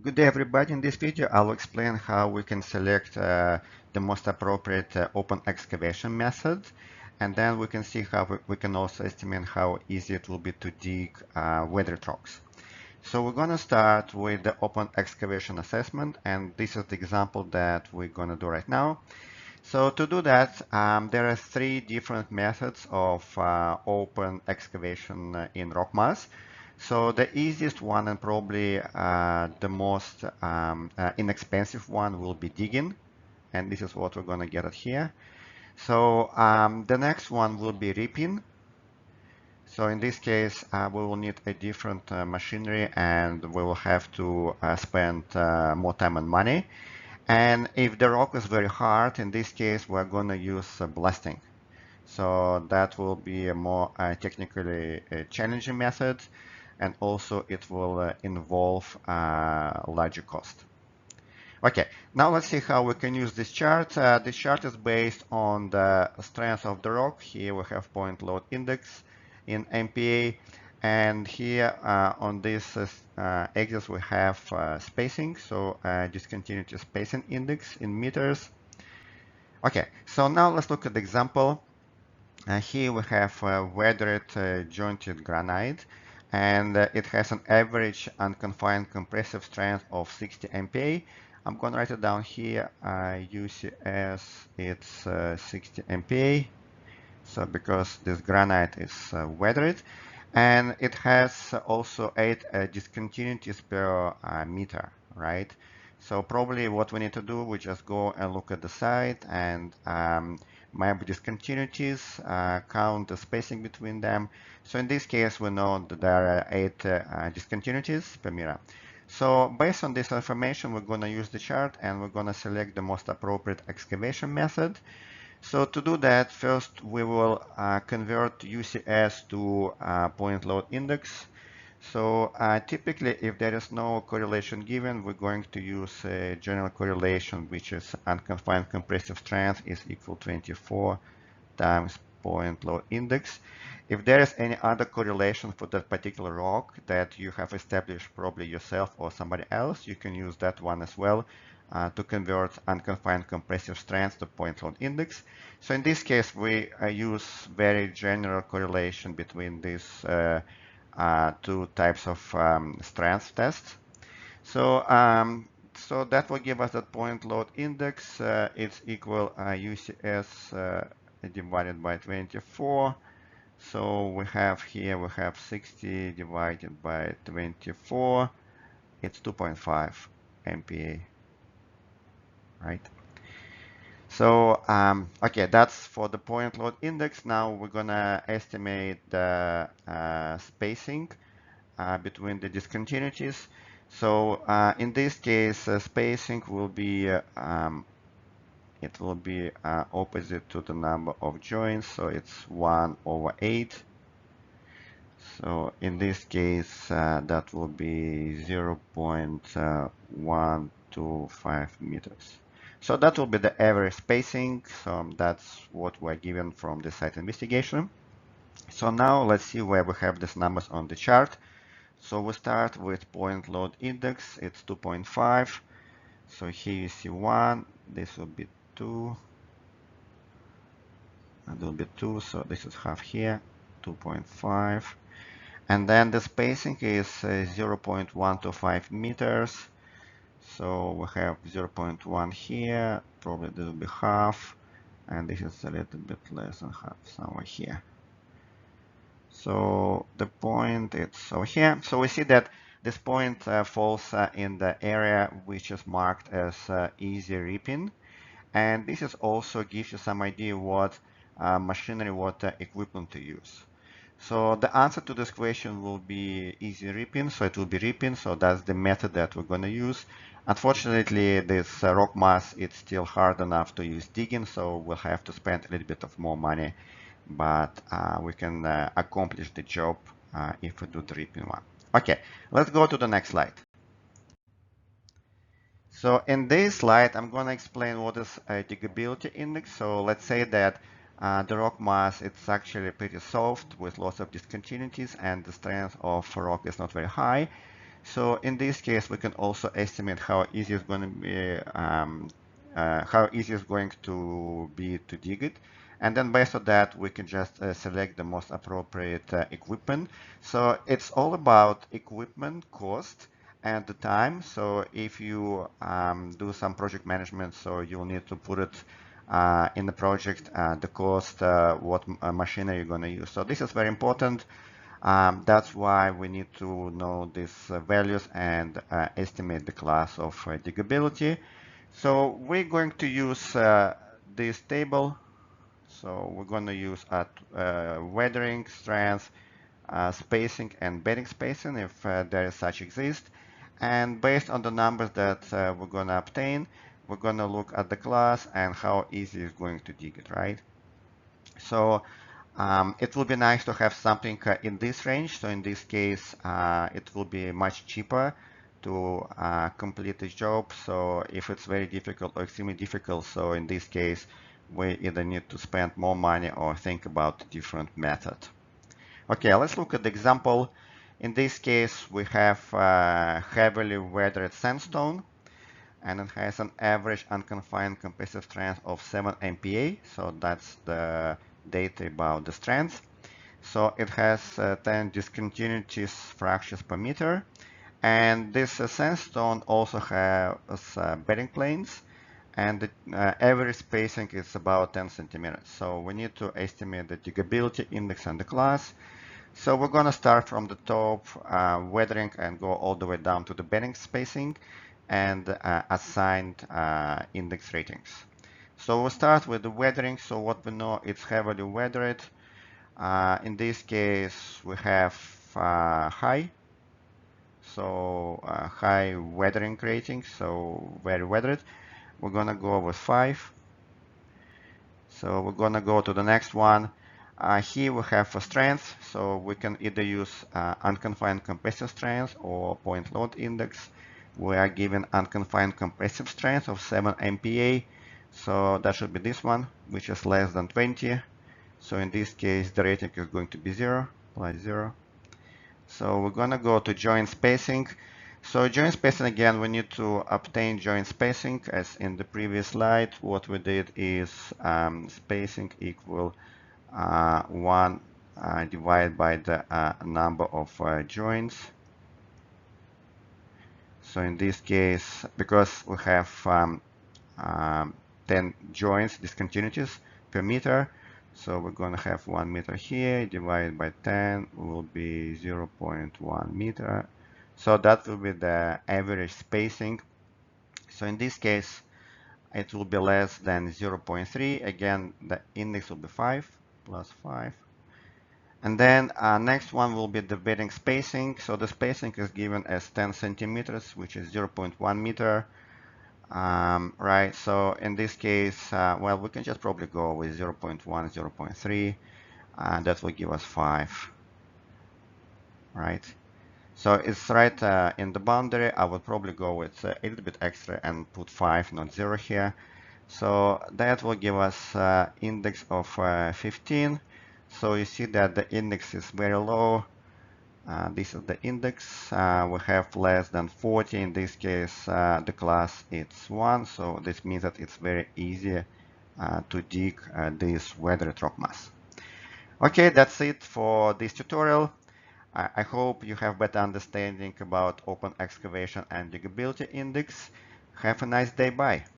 Good day, everybody. In this video, I'll explain how we can select the most appropriate open excavation method, and then we can see how we can also estimate how easy it will be to dig weathered rocks. So we're going to start with the open excavation assessment, and this is the example that we're going to do right now. So to do that, there are three different methods of open excavation in rock mass. So the easiest one and probably the most inexpensive one will be digging, and this is what we're going to get at here. So the next one will be ripping. So in this case, we will need a different machinery, and we will have to spend more time and money. And if the rock is very hard, in this case, we're going to use blasting. So that will be a more technically challenging method, and also it will involve larger cost. Okay, now let's see how we can use this chart. This chart is based on the strength of the rock. Here we have point load index in MPa, and here on this axis we have spacing, so discontinuity spacing index in meters. Okay, so now let's look at the example. Here we have weathered jointed granite, and it has an average unconfined compressive strength of 60 MPa. I'm going to write it down here. UCS, it's 60 MPa. So because this granite is weathered, and it has also 8 discontinuities per meter, right? So probably what we need to do, we just go and look at the site and map discontinuities, count the spacing between them. So in this case, we know that there are 8 discontinuities per meter. So based on this information, we're going to use the chart, and we're going to select the most appropriate excavation method. So to do that, first we will convert UCS to point load index. So typically, if there is no correlation given, we're going to use a general correlation, which is unconfined compressive strength is equal to 24 times point load index. If there is any other correlation for that particular rock that you have established probably yourself or somebody else, you can use that one as well to convert unconfined compressive strength to point load index. So in this case, we use very general correlation between these two types of strength tests. So that will give us that point load index. It's equal UCS divided by 24. So we have here, we have 60 divided by 24. It's 2.5 MPa, right? So, okay, that's for the point load index. Now we're gonna estimate the spacing between the discontinuities. So in this case, spacing will be it will be opposite to the number of joints, so it's 1/8. So in this case, that will be 0.125 meters. So that will be the average spacing. So that's what we're given from the site investigation. So now let's see where we have these numbers on the chart. So we start with point load index. It's 2.5. So here you see 1. This will be 2. And will be 2. So this is half here. 2.5. And then the spacing is 0.125 meters. So we have 0.1 here, probably this will be half, and this is a little bit less than half, somewhere here. So the point it's over here. So we see that this point falls in the area which is marked as easy ripping. And this is also gives you some idea what machinery, what equipment to use. So the answer to this question will be easy ripping. So it will be ripping. So that's the method that we're going to use. Unfortunately, this rock mass, it's still hard enough to use digging. So we'll have to spend a little bit of more money, but we can accomplish the job if we do the ripping one. Okay, let's go to the next slide. So in this slide, I'm going to explain what is a diggability index. So let's say that the rock mass, it's actually pretty soft with lots of discontinuities, and the strength of rock is not very high. So in this case, we can also estimate how easy it's going to be, how easy it's going to be to dig it. And then based on that, we can just select the most appropriate equipment. So it's all about equipment cost and the time. So if you do some project management, so you'll need to put it in the project, the cost, what machinery you're going to use. So this is very important. That's why we need to know these values and estimate the class of diggability. So we're going to use this table. So we're going to use weathering, strength, spacing, and bedding spacing if there is such exist. And based on the numbers that we're going to obtain, we're going to look at the class and how easy it's going to dig it, right? So it will be nice to have something in this range. So in this case, it will be much cheaper to complete this job. So if it's very difficult or extremely difficult, so in this case, we either need to spend more money or think about a different method. Okay, let's look at the example. In this case, we have heavily weathered sandstone, and it has an average unconfined compressive strength of 7 MPa. So that's the data about the strength. So it has 10 discontinuities fractures per meter. And this sandstone also has bedding planes, and the average spacing is about 10 centimeters. So we need to estimate the diggability index and the class. So we're going to start from the top weathering and go all the way down to the bedding spacing and assigned index ratings. So we'll start with the weathering. So what we know, it's heavily weathered. In this case, we have high. So high weathering rating, so very weathered. We're going to go with 5. So we're going to go to the next one. Here we have a strength, so we can either use unconfined compressive strength or point load index. We are given unconfined compressive strength of 7 MPa, so that should be this one, which is less than 20. So in this case, the rating is going to be 0, plus 0. So we're going to go to joint spacing. So joint spacing, again, we need to obtain joint spacing as in the previous slide. What we did is spacing equal 1 divided by the number of joints. So in this case, because we have 10 joints, discontinuities per meter, so we're going to have 1 meter here divided by 10 will be 0.1 meter. So that will be the average spacing. So in this case, it will be less than 0.3. Again, the index will be 5 plus 5. And then next one will be the bedding spacing. So the spacing is given as 10 centimeters, which is 0.1 meter. Right, so in this case, well, we can just probably go with 0.1, 0.3, and that will give us 5, right? So it's right in the boundary. I would probably go with a little bit extra and put 5, not 0 here. So that will give us index of 15. So you see that the index is very low. This is the index. We have less than 40. In this case, the class it's 1. So this means that it's very easy to dig this weathered rock mass. Okay, that's it for this tutorial. I hope you have better understanding about open excavation and diggability index. Have a nice day. Bye.